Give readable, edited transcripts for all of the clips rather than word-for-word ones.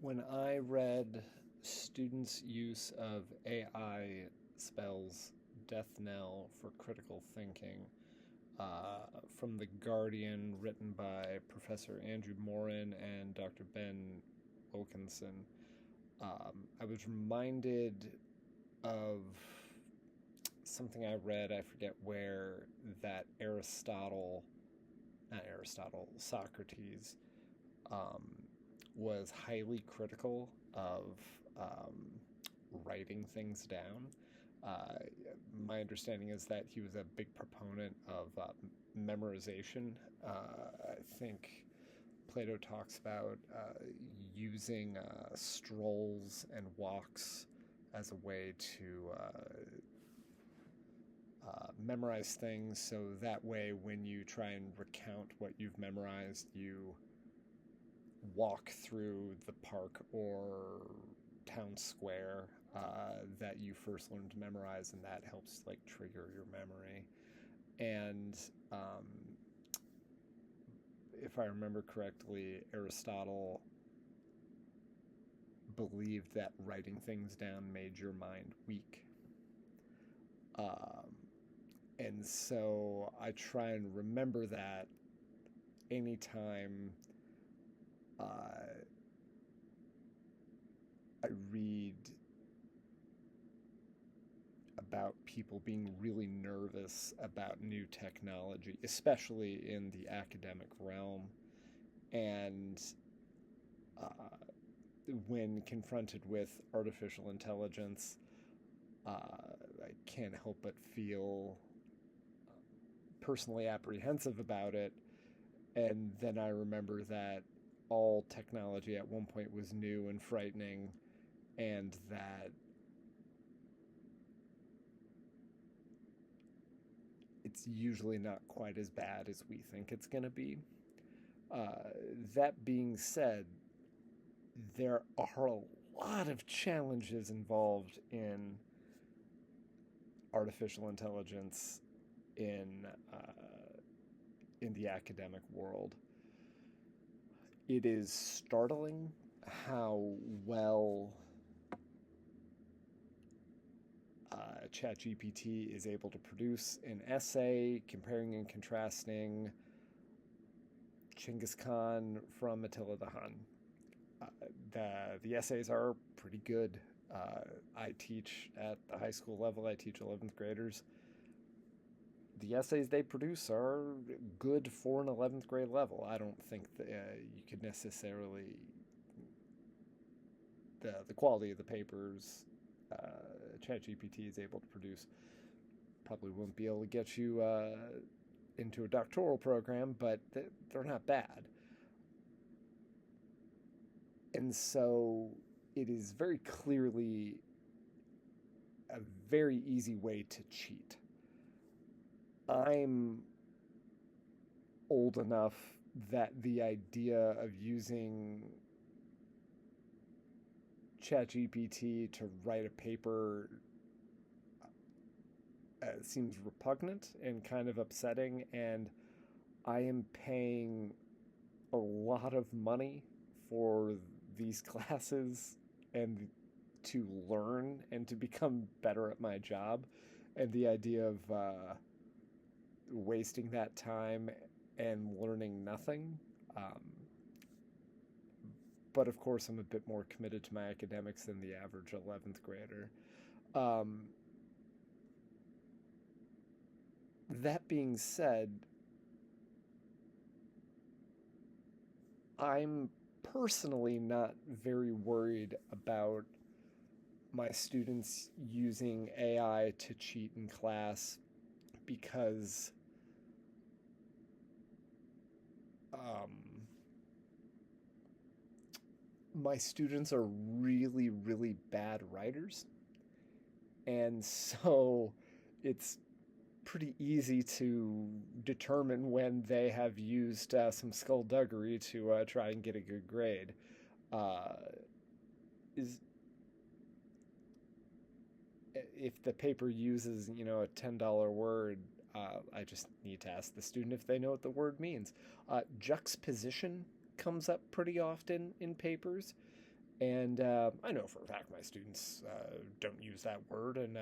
When I read students' use of AI spells death knell for critical thinking from The Guardian, written by Professor Andrew Morin and Dr. Ben Wilkinson, I was reminded of something I read, I forget where, that Socrates, um, was highly critical of um, writing things down. Uh, my understanding is that he was a big proponent of memorization. I think Plato talks about using strolls and walks as a way to memorize things, so that way when you try and recount what you've memorized, you walk through the park or town square that you first learned to memorize, and that helps like trigger your memory. And if I remember correctly, Aristotle believed that writing things down made your mind weak. Um, and so I try and remember that anytime I read about people being really nervous about new technology, especially in the academic realm. And uh, when confronted with artificial intelligence, I can't help but feel personally apprehensive about it. And then I remember that all technology at one point was new and frightening, and that it's usually not quite as bad as we think it's going to be. Uh, that being said, there are a lot of challenges involved in artificial intelligence in in the academic world. It is startling how well ChatGPT is able to produce an essay comparing and contrasting Chinggis Khan from Attila the Hun. Uh, the essays are pretty good. I teach at the high school level. I teach 11th graders. The essays they produce are good for an 11th grade level. I don't think that you could necessarily the quality of the papers ChatGPT is able to produce probably won't be able to get you into a doctoral program, but they're not bad. And so it is very clearly a very easy way to cheat. I'm old enough that the idea of using ChatGPT to write a paper seems repugnant and kind of upsetting, and I am paying a lot of money for these classes and to learn and to become better at my job. And the idea of wasting that time and learning nothing. But of course, I'm a bit more committed to my academics than the average 11th grader. Um, that being said, I'm personally not very worried about my students using AI to cheat in class because um, my students are really, really bad writers. And so it's pretty easy to determine when they have used some skullduggery to try and get a good grade. Uh, is If the paper uses, a $10 word, I just need to ask the student if they know what the word means. Juxtaposition comes up pretty often in papers, And I know for a fact my students don't use that word, and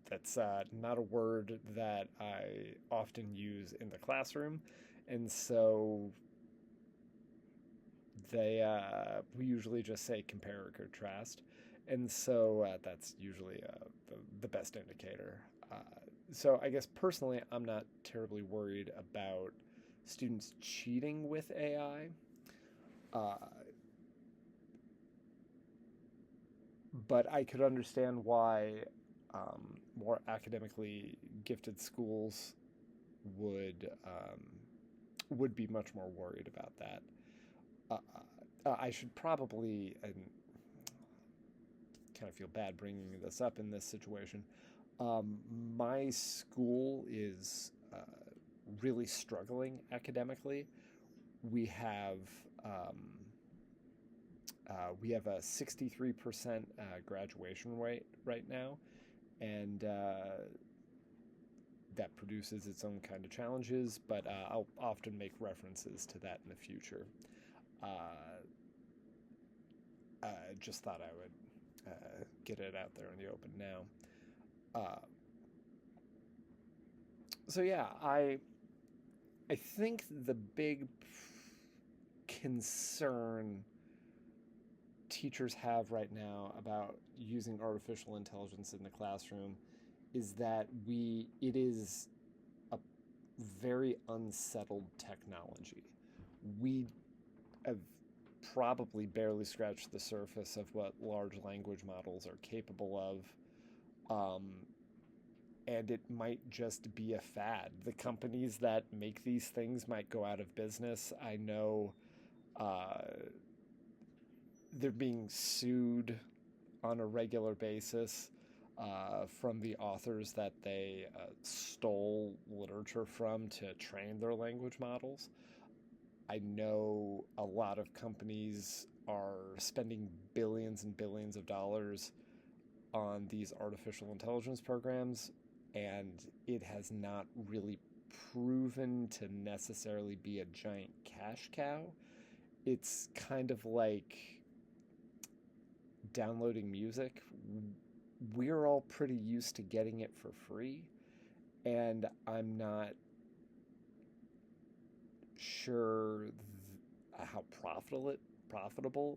that's not a word that I often use in the classroom. And so we usually just say compare or contrast. And so that's usually the best indicator. Uh, so I guess personally, I'm not terribly worried about students cheating with AI. Uh, but I could understand why more academically gifted schools would be much more worried about that. I should probably, and kind of feel bad bringing this up in this situation. Um, my school is really struggling academically. We have um, we have a 63% graduation rate right now, and that produces its own kind of challenges. But I'll often make references to that in the future. Uh, just thought I would get it out there in the open now. Uh, so yeah, I think the big concern teachers have right now about using artificial intelligence in the classroom is that it is a very unsettled technology. We have probably barely scratched the surface of what large language models are capable of. And it might just be a fad. The companies that make these things might go out of business. I know uh, they're being sued on a regular basis from the authors that they stole literature from to train their language models. I know a lot of companies are spending billions and billions of dollars on these artificial intelligence programs, and it has not really proven to necessarily be a giant cash cow. It's kind of like downloading music. We're all pretty used to getting it for free, and I'm not sure how profitable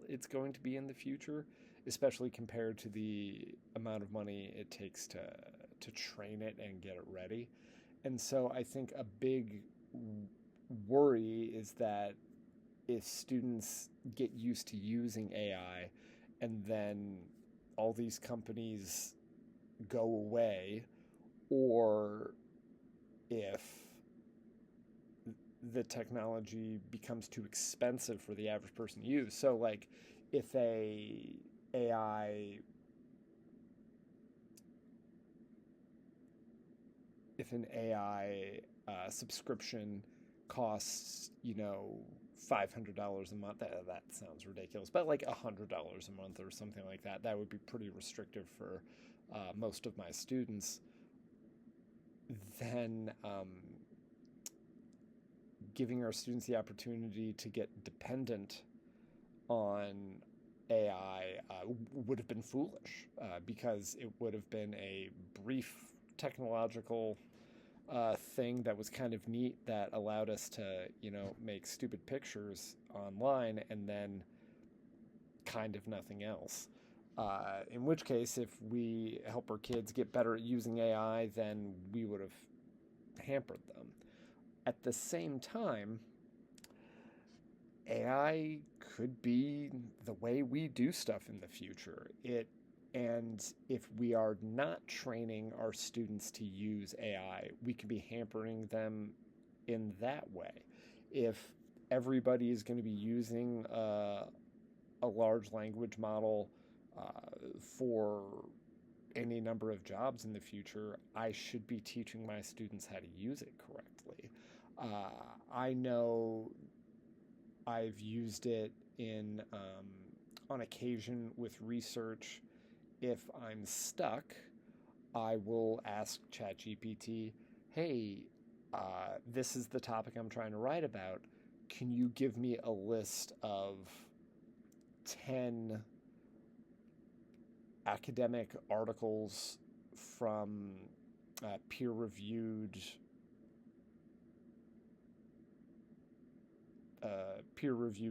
it's going to be in the future, especially compared to the amount of money it takes to train it and get it ready. And so I think a big worry is that if students get used to using AI and then all these companies go away, or if the technology becomes too expensive for the average person to use. So, like, if AI if an AI subscription costs, $500 a month, that sounds ridiculous, but like $100 a month or something like that, that would be pretty restrictive for most of my students. Then giving our students the opportunity to get dependent on AI would have been foolish because it would have been a brief technological thing that was kind of neat that allowed us to, make stupid pictures online and then kind of nothing else. In which case, if we help our kids get better at using AI, then we would have hampered them. At the same time, AI could be the way we do stuff in the future. And if we are not training our students to use AI, we could be hampering them in that way. If everybody is going to be using a large language model for any number of jobs in the future, I should be teaching my students how to use it correctly. I know I've used it in on occasion with research. If I'm stuck, I will ask ChatGPT, "Hey, this is the topic I'm trying to write about. Can you give me a list of 10 academic articles from peer-reviewed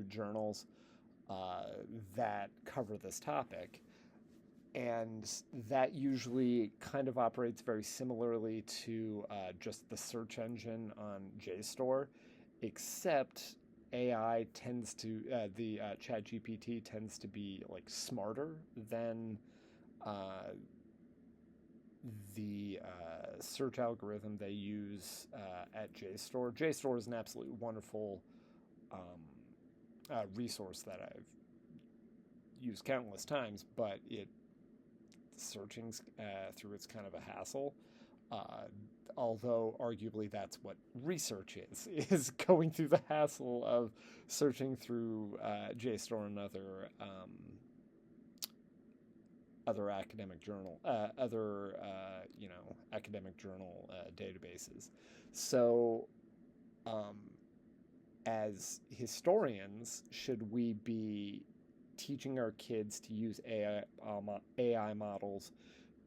journals that cover this topic. And that usually kind of operates very similarly to just the search engine on JSTOR, except AI tends to, the ChatGPT tends to be like smarter than the search algorithm they use at JSTOR. JSTOR is an absolutely wonderful resource that I've used countless times, but searching through it's kind of a hassle. Although arguably that's what research is going through the hassle of searching through JSTOR and other academic journal, academic journal databases. So, as historians, should we be teaching our kids to use AI models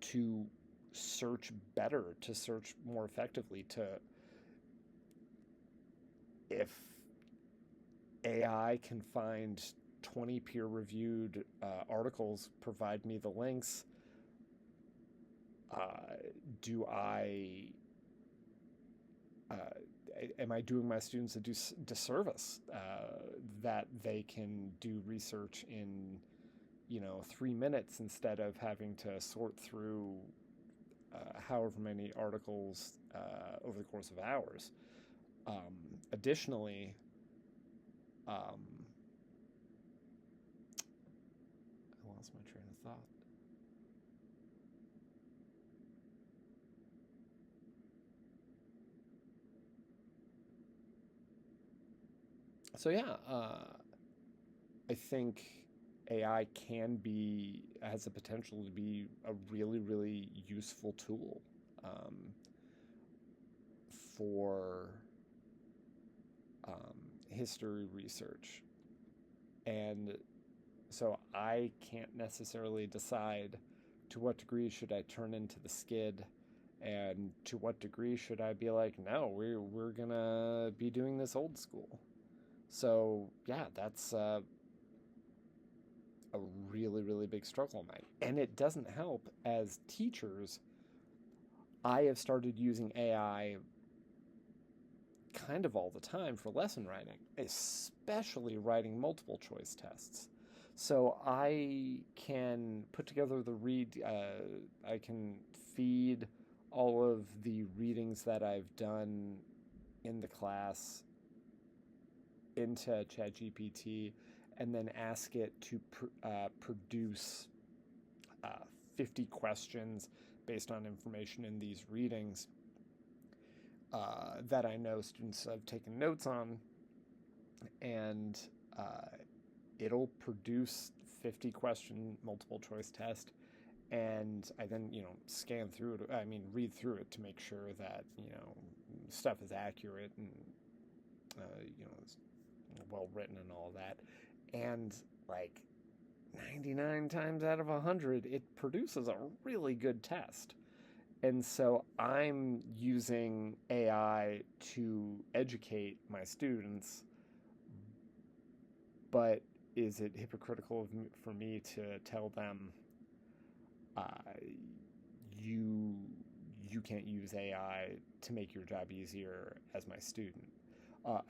to search better, to search more effectively, if AI can find 20 peer-reviewed articles, provide me the links, am I doing my students a disservice that they can do research in 3 minutes instead of having to sort through however many articles over the course of hours? Additionally, I lost my train of thought. So yeah, I think AI has the potential to be a really, really useful tool for history research. And so I can't necessarily decide to what degree should I turn into the skid, and to what degree should I be like, no, we're gonna be doing this old school. So yeah, that's a really, really big struggle of mine. And it doesn't help, as teachers, I have started using AI kind of all the time for lesson writing, especially writing multiple choice tests. So I can put together I can feed all of the readings that I've done in the class into ChatGPT, and then ask it to produce 50 questions based on information in these readings that I know students have taken notes on, and it'll produce 50 question multiple choice test, and I then scan through it. I mean, read through it to make sure that stuff is accurate and is well written and all that. And like 99 times out of 100, it produces a really good test. And so I'm using AI to educate my students, but is it hypocritical for me to tell them you can't use AI to make your job easier as my student?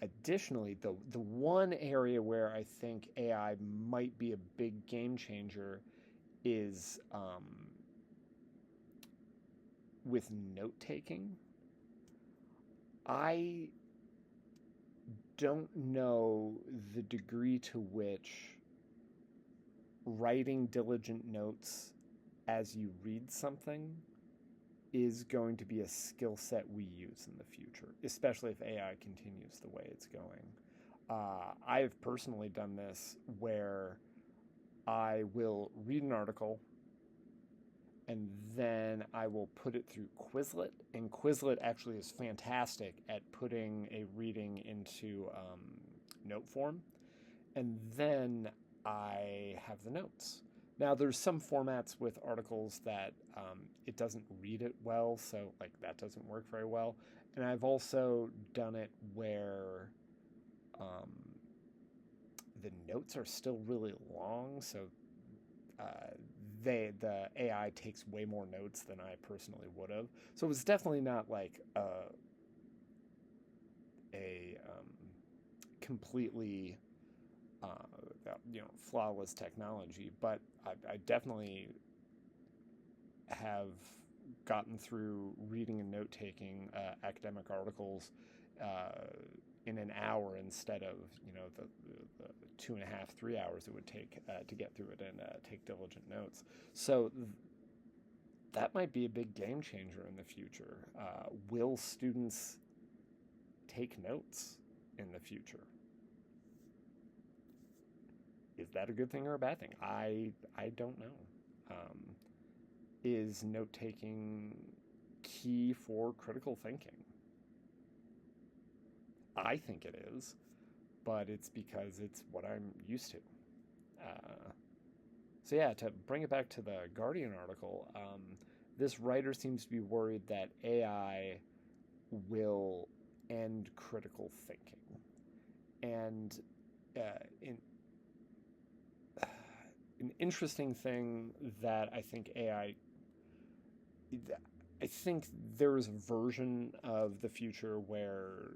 Additionally, the one area where I think AI might be a big game changer is with note-taking. I don't know the degree to which writing diligent notes as you read something is going to be a skill set we use in the future, especially if AI continues the way it's going. I've personally done this where I will read an article and then I will put it through Quizlet, and Quizlet actually is fantastic at putting a reading into note form. And then I have the notes. Now, there's some formats with articles that it doesn't read it well, so like that doesn't work very well. And I've also done it where um, the notes are still really long, so uh, the AI takes way more notes than I personally would have. So it was definitely not like a completely flawless technology, but I definitely have gotten through reading and note taking academic articles uh, in an hour instead of the 2.5 3 hours it would take to get through it and take diligent notes. So that might be a big game changer in the future. Will students take notes in the future? Is that a good thing or a bad thing? I don't know. Um, is note taking key for critical thinking? I think it is, but it's because it's what I'm used to. So yeah, to bring it back to the Guardian article, this writer seems to be worried that AI will end critical thinking, and in an interesting thing that I think there is a version of the future where,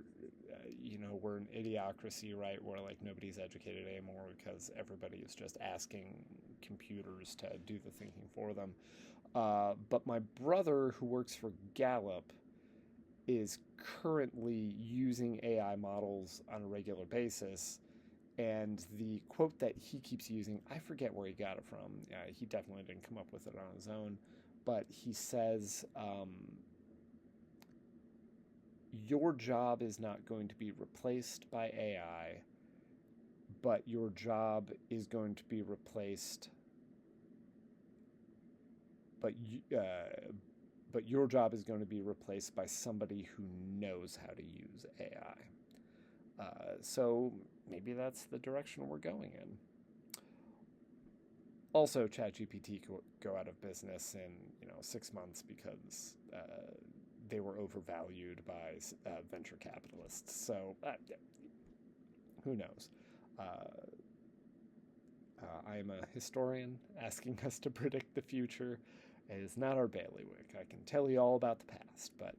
we're an idiocracy, right? Where like nobody's educated anymore because everybody is just asking computers to do the thinking for them. But my brother, who works for Gallup, is currently using AI models on a regular basis. And the quote that he keeps using, I forget where he got it from. He definitely didn't come up with it on his own. But he says, your job is not going to be replaced by AI, but your job is going to be replaced. But your job is going to be replaced by somebody who knows how to use AI. So maybe that's the direction we're going in. Also, ChatGPT could go out of business in 6 months because they were overvalued by venture capitalists. So who knows? I am a historian. Asking us to predict the future is not our bailiwick. I can tell you all about the past, but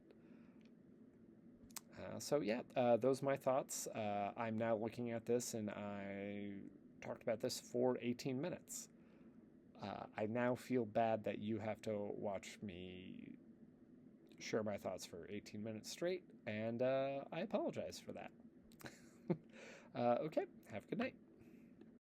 so yeah, those are my thoughts. I'm now looking at this, and I talked about this for 18 minutes. I now feel bad that you have to watch me share my thoughts for 18 minutes straight, and I apologize for that. Okay, have a good night.